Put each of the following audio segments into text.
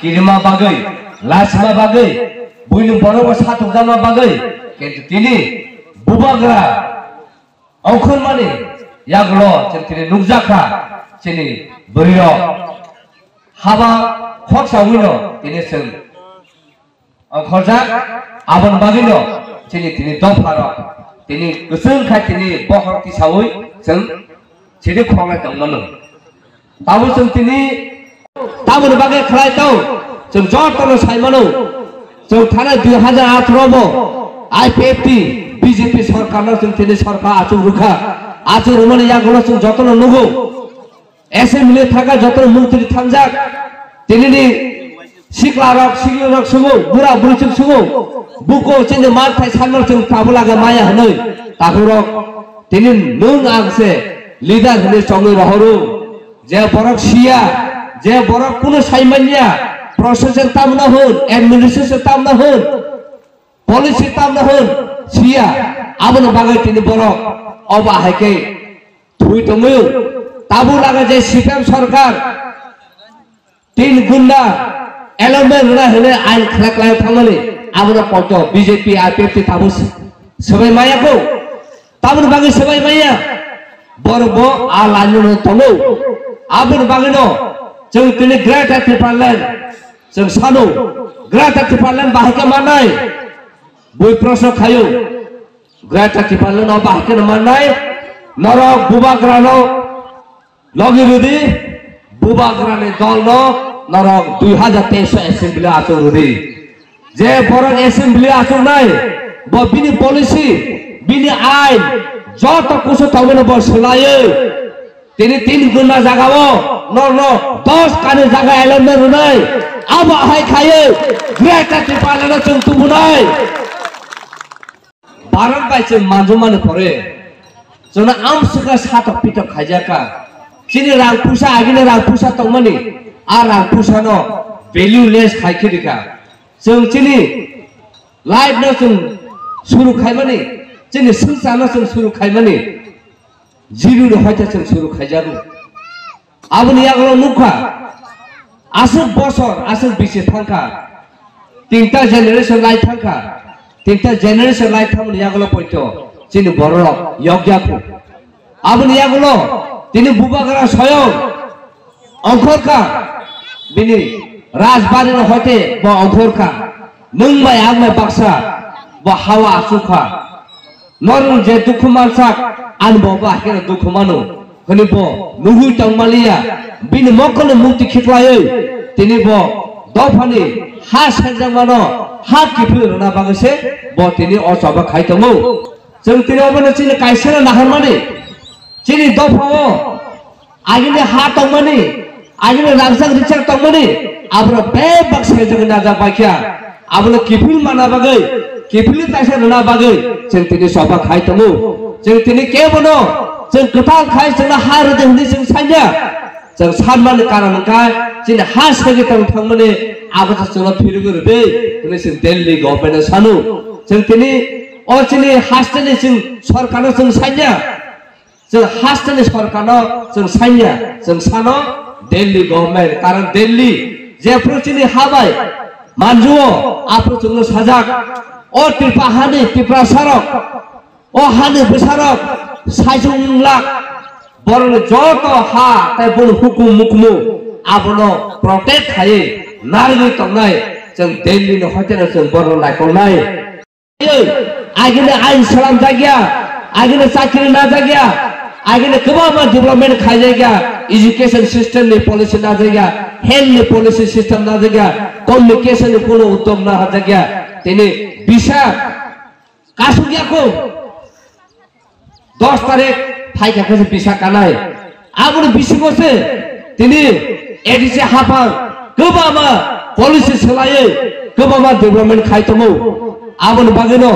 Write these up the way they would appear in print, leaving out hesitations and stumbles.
किरिमा बागै लासिमा बागै बुइनु बरबो साथुजामा बागै किन्तु तिनी बुबाग्रा अंखर माने यागलो जों तिनी नुजाखा तिनी बरियो हाबा खक्साविनो तिनी जों अंखरजा आबन बागैनो तिनी दफारो तिनी गोसोंखाय तिनी बहर तिसावै जों तिनी खंनाय दंमोन ताबो जों तिनी ताबोनि बागै खालायताव जों जतनो सायमानो जों थानाय 2018 मो IPFT BJP सरकारनो जों तिनी सरकार आचु रुखा आचु रुमाने यागलो जों जतनो नुगौ एसेम्बली थाका जतनो मंत्री थांजाक तिनी सिक्लारक सिग्लरक सुगौ बुरा बुरिचुक सुगौ बुको तिनी मानथाय साननो जों ताबलागा माया हनै ताबरक तिनी नों आंसे लिडार हनै संगै रहरु जे बरक सिया जे बरक कुनो सायमानिया प्रशासन तामना होन एडमिनिस्ट्रेशन तामना होन पॉलिसी तामना होन सिया आबन बागै तिनी बरक अबाहायकै थुइ दङो ताबु लागा जे सिपिएम सरकार तीन गुन्डा एलमेन्ट ना होने आइन खालाय थांनानै आबन पट बीजेपी IPFT ताबु सबाय मायाखौ ताबु बागै सबाय माया बरबो आ लानो दङो आबन बागैनो जों तिनी ग्रेट पार्लामेन्ट जों सानो ग्रेट पार्लामेन्ट बाहायके मानाय बुइ प्रश्न खायो ग्रेट पार्लामेन्ट बाहायके मानाय नरक बुबाग्रानो लगिरुदी बुबाग्रानि दलनो नरक 2023 एसेम्बली आचुरुदी जे बरक एसेम्बली आचुरनाय ब बिनि पलिसि बिनि आइन जत कुछ थावनो ब सोलायो तिनी 3 गुना जागावो न 10 कानि जागा एलमेन्ट रुनाय अब हाय खायो ग्रेट पार्लामेन्ट जों तुबुनाय बारन बायसे मानजुमानो परे जोंना आमसुका साथक पिटक खायजाका चिनि रां पुसा आगिने रां पुसा तंमानि आ रां पुसानो भेल्युलेस खायखिरिका जों चिनि लाइफ न जों सुरु खायमानि चिनि संसारनो जों सुरु खायमानि जिरु हयता जों सुरु खायजारु आबनि यागलो नुखा आसु बसर आसु बिसे थांखा तीनटा जेनारेशन लाइफ थांखा तीनटा जेनारेशन लाइफ थांनि यागलो पयतो चिनि बरक यज्ञाखौ आबनि यागलो तिनी बुबाग्रा स्वयं अंखरका बिनि राजबारिनो हयते ब अंखरका नोंमाय आंमाय बाक्सा ब हावा आसुखा नरु जे दुखु मानसाक आनबो हाकेन दुखु मानो हनि ब नुहु तंमालिया बिनि मकल मुक्ति खितलायै तिनी ब दफानि हा सेंजामानो हा किफुरना बागसे ब तिनी असबा खायतमौ जों तिनी अबनो चिनि कायसेना नाहरमानि चिनि दफाओ आगिने हा तंमानि आगिने रांसाक रिचार तंमानि आब्रो बे बाक्से जों नाजा बायखिया आबनो किफुल माना बागै किफुल ताइसे रना बागै जों तिनी सबा खायतमौ जों तिनी के बनो जों गोथां खाय जों हा रदे हनि जों साइया जों सानमान कारणका चिनि हा सेगे थांमानि आबाद जों फिरगुर बे हनि जों दिल्ली गभर्नमेन्ट सानु जों तिनी अ चिनि हास्टेनि जों सरकारनो जों साइया जों हास्टेनि सरकारनो जों साइया जों सानो दिल्ली गभर्नमेन्ट कारण दिल्ली जे प्रचिनि हाबाय मानजुओ आफो जोंनो साजाक अ तिरपा हानि तिप्रा सारक अ हानि बेसारक साइजुंलाक बरन जत हा ताइ बन हुकुम मुकमु आबनो प्रोटेक्ट खायै नारगै तंनाय जों दिल्लीनो हटेल जों बरन लायखौनाय आगिने आइन सलाम जागिया आगिने साख्रि ना जागिया आगिने गोबां डेभलपमेन्ट खायजागिया एजुकेशन सिस्टम नि पॉलिसी ना जागिया हेल्थ नि पॉलिसी सिस्टम ना जागिया कम्युनिकेशन नि कोनो उद्यम ना जागिया तिनी बिसा कासुगियाखौ 10 तारिख फाइखाखौ बिसा कानाय आबुन बिसिगोसे तिनी एडिसे हाफां गोबामा पॉलिसी सोलायै गोबामा डेभलपमेन्ट खायतमौ आबुन बागैनो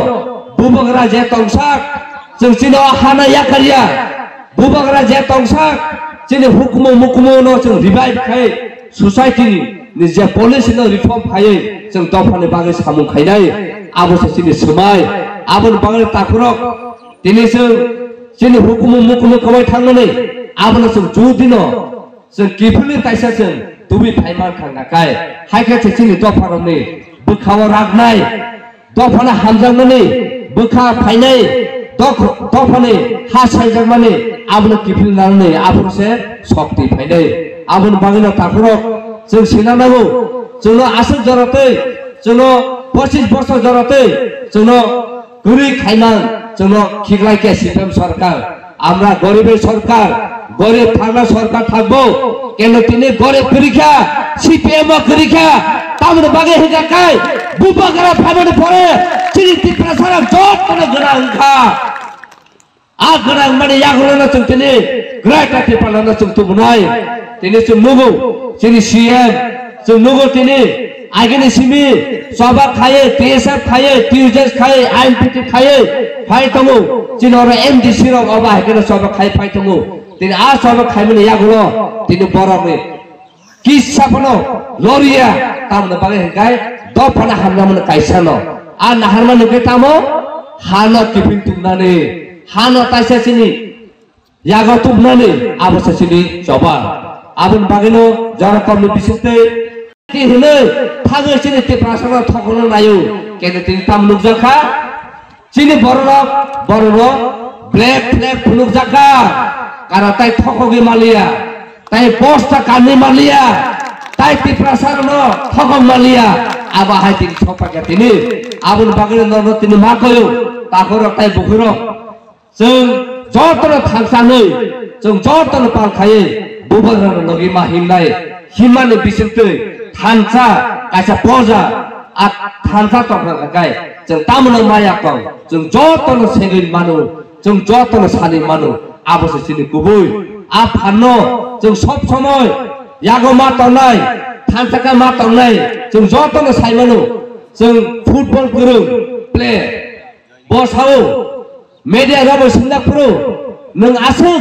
बुबाग्रा जे तंसाक जों चिनो हाना याकारिया बुबाग्रा जे तंसाक चिनि हुकुम मुकुमनो जों रिभाइव खाय सोसाइटी नि जे पॉलिसी न रिफॉर्म खायै जों दफानि बागै सामु खायनाय आबोसे चिनि समाय आबुन बागै ताखुरक तिनी जों चिनि हुकुम मुकुम खबाय थांनानै आबोनो जों जुदिनो जों किफुलि ताइसा जों तुबि फाइमान खांगाखाय हायखासे जोंनि दफारावनि बोखाव रागनाय दफाना हामजांनानै बोखा फायनाय दफानि हा सायजांनानै आबनो किफिलनानै आबनसे शक्ति फायनाय आबन बागिनो ताखुरक जों सेनांगौ जोंनो आसुर जरतै जोंनो 25 बছর जरतै जोंनो गुरि खायनां जोंनो खिगलायके सिस्टेम सरकार আমরা গরিবের সরকার গরিব থানা সরকার থাকবো কেন তিনি গরিব করিখা সিপিএম করিখা তামর বাগে হিকাকায় বুবাগরা ফাবনে পড়ে চিরিতি প্রসারা জট করে গরাংখা আ গরাং মানে ইয়াগুলো চুম তিনি গ্রেটা টিপানা চুম তুমনাই তিনি চুম নুগো তিনি সিএম চুম নুগো তিনি আগেনি সিমি সবা খায়ে টিএসএফ খায়ে টিউজেস খায়ে আইএনপিটি খায়ে ফাই তমু চিনর এমডিসি র অবা হেকেন সবা খাই ফাই তমু তিনি আ সবা খাইমনে ইয়াগুলো তিনি বরমে কিসাপনো লরিয়া তামনে বাগে হেকাই দফানা হামনামনে কাইসানো আ নাহারমানে কেতামো হানো কিফিন তুমনানে হানো তাইসা চিনি ইয়াগো তুমনানে আবসা চিনি সবা আবন বাগেনো জনকমনি বিশেষতে হলে থাগে চিনি তে প্রাসনা থকনো নায়ু কেন তিনি তাম লুকজাখা চিনি বড় ব্ল্যাক ফ্ল্যাগ লুকজাখা কারা তাই থকগে মালিয়া তাই পোস্টটা কানি মালিয়া তাই তি প্রাসনা থকম মালিয়া আবা হাই তিনি ছপাকে তিনি আবুল বাগের নর তিনি মা কয়ু তাকর তাই বুকুর जों जतन थांसानै जों जतन पाल खायै बुबाग्रा नगि मा हिमनाय हिमाने बिसिंतै थानसा कासा पजा आ थानसा तफागाय जों तामनो माया कं जों जतन सेगै मानु जों जतन सानि मानु आबसे सिनि गुबै आ फानो जों सब समय यागो मा तनाय थानसाका मा तनाय जों जतन साइमानु जों football Guru play बसाव media rabo sindak pro nung asung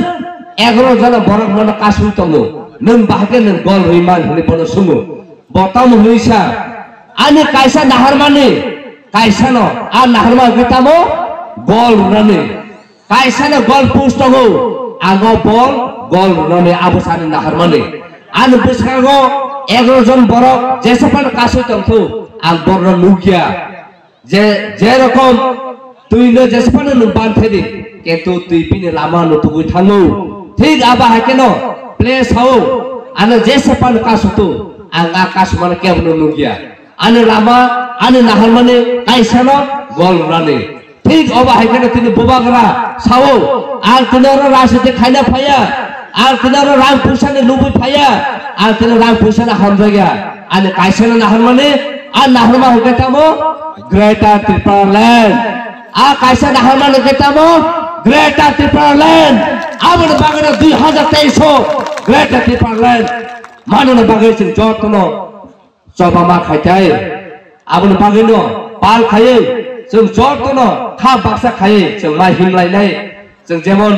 11 jana borok mana kasu tongo nung bahake nung gol riman hini pono sungu botam huisa ani kaisa nahar mane kaisa no a nahar ma ketamo gol rane kaisa no gol post tongo ago bol gol rane abusani nahar mane anu besago 11 জন borok jesapan kasu tongtu ang borok nugia je rokom তুই ন যেসপানে no বানথেদি কিন্তু তুই পিনে Lama no তুই থাঙ্গো ঠিক আবা হাকেন place হাও আনে যেসপান কাসুতু আং আকাশ মানে কেবন নুগিয়া আনে লামা আনে নাহার মানে কাইসানো গল রানে ঠিক আবা হাকেন তিনি বুবাগরা সাও আর তিনর রাশিতে খাইনা ফায়া আর তিনর রাং পুষানে লুবুই ফায়া আর তিনর রাং পুষানে হামজাগিয়া আনে কাইসানো নাহার মানে আর নাহার মা হকেতামো গ্রেটার ত্রিপুরাল্যান্ড आ कैसा नहरमान केतामो ग्रेटर ত্রিপুরাল্যান্ড आबन बागना 2023 ग्रेटर ত্রিপুরাল্যান্ড मानन बागैसिन जतनो सबामा खायथाय आबन बागैनो पाल खायै जों जतनो खा बाक्सा खायै जों माइ हिमलायनाय जों जेमन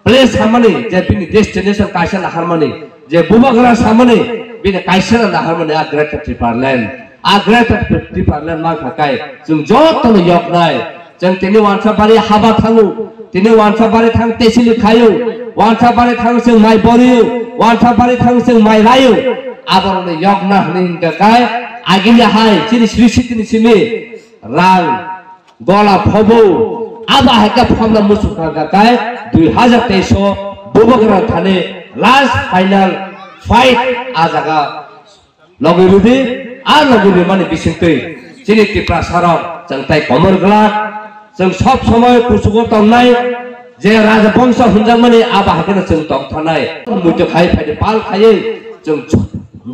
प्लेस सामने जे बिनि डेस्टिनेशन कैसा नहरमानि जे बुबाग्रा सामने बिनि कैसा नहरमानि आ ग्रेटर ত্রিপুরাল্যান্ড आ ग्रेटर ত্রিপুরাল্যান্ड मा खाय जों जतनो यकनाय जों तिनि वानसाबारि हाबा थाङो तिनि वानसाबारि थां तेसिलि खायो वानसाबारि थां जों माइ बरियो वानसाबारि थां जों माइ लायो आबरने यगना हनिंगा काय आगिनि हाय चिनि सृष्टिनि सिमे रां गला फबो आबा हेका फमना मुसुका काय 2023 बुबगरा थाने लास्ट फाइनल फाइट आजागा लगुरुदि आ लगुरु माने बिसिंतै चिनि टिप्रा सारक जों ताइ कमर ग्लास जों सब समय कुसुगो तंनाय जे राजबंश हुनजांमानि आबा हाकेन जों तंथानाय मुइतो खाय फायदे पाल खायै जों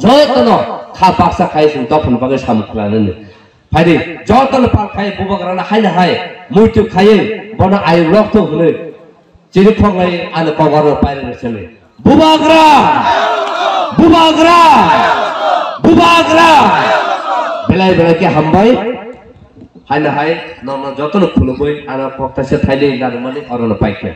जयतनो खा बाक्सा खाय जों दफन बागे सामख्लानोनो फायदे जयतनो पाल खाय बुबाग्राना हायना हाय मुइतो खायै बना आय रक्त होनो जिरि फंगाय आनो कगारो पायरे चले बुबाग्रा बुबाग्रा बुबाग्रा बेलाय बेलाय के हामबाय हाय ना हाय न जतन खुलुबै आना पक्तासे थाइले गारमानि अरन पाइके